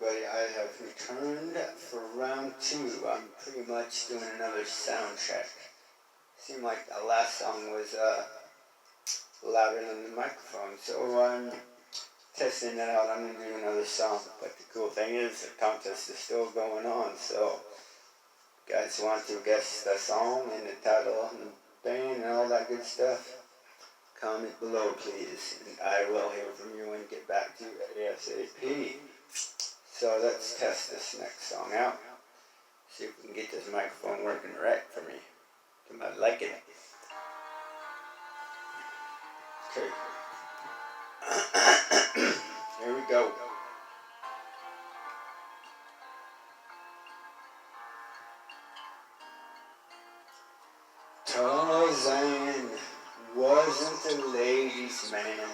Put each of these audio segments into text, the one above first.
everybody. I have returned for round 2. I'm pretty much doing another sound check. Seemed like the last song was louder than the microphone, so I'm testing that out. I'm going to do another song, but the cool thing is the contest is still going on, so if you guys want to guess the song and the title and the band and all that good stuff, comment below, please, and I will hear from you and get back to you ASAP. So let's test this next song out. See if we can get this microphone working right for me. You might like it. Okay. Here we go. Tarzan wasn't a ladies' man.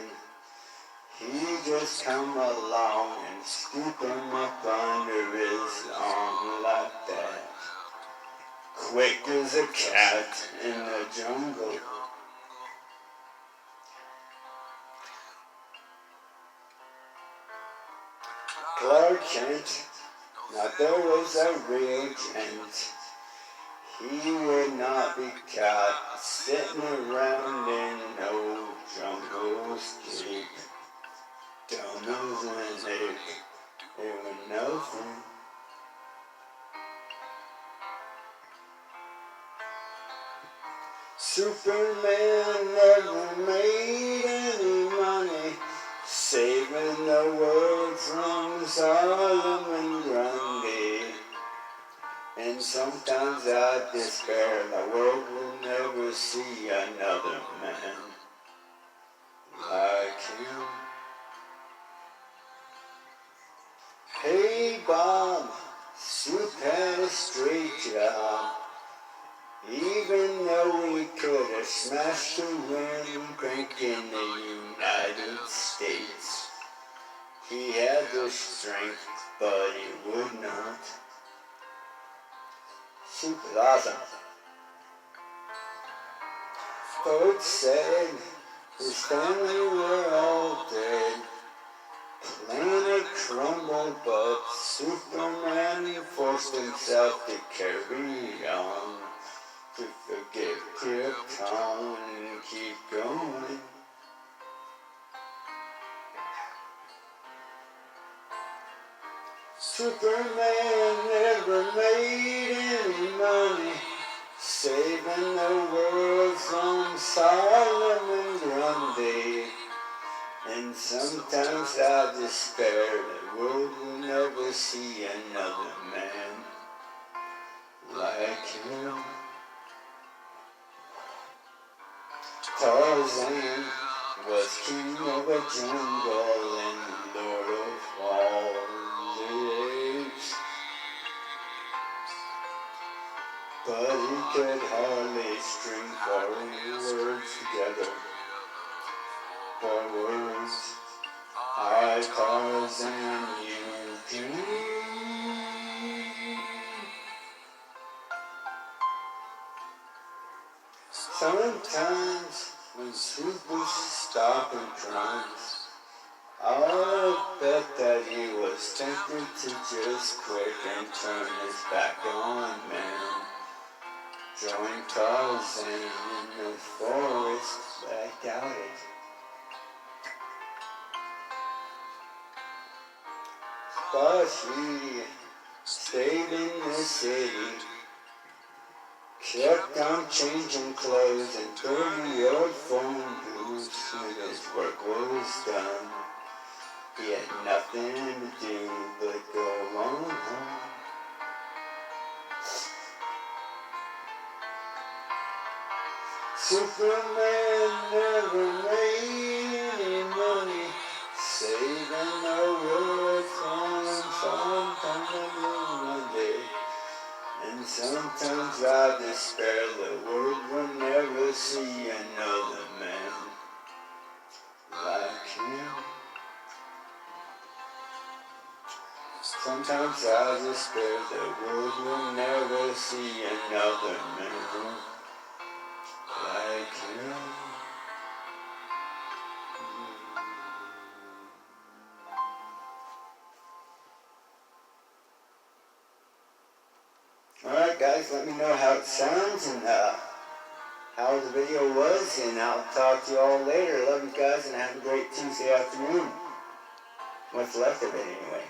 He just come along and scoop him up under his arm like that. Quick as a cat in the jungle. Clark Kent, now there was a real gent. He would not be caught sitting around in no jungle escape. Dumb as an egg, it was nothing. Superman never made any money, saving the world from Solomon Grundy. And sometimes I despair the world will never see another man like him. Hey Bob, Soup had a straight job. Even though we could have smashed the wind crank in the United States, he had the strength, but he would not. Soup is awesome. Folks said his family were all dead. Planet crumbled, but Superman forced himself to carry on, to forget Krypton and keep going. Superman never made any money, saving the world from Solomon Grundy. And sometimes I despair the world will never see another man like him. Tarzan was king of a jungle and lord of all the apes, but he could hardly string 4 words together. 4 words, I Tarzan you dream. Sometimes when supers stop and cries, I'll bet that he was tempted to just quit and turn his back on man. Join Tarzan in the forest, but I doubt it. But he stayed in the city, kept on changing clothes and 30-year-old phone booths when his work was done. He had nothing to do but go on home. Superman never made any money, saving the world from Solomon Grundy. And sometimes I despair the world will never see another man like him. Sometimes I despair the world will never see another man like him. alright guys, let me know how it sounds and how the video was, and I'll talk to you all later. Love you guys and have a great Tuesday afternoon. What's left of it anyway.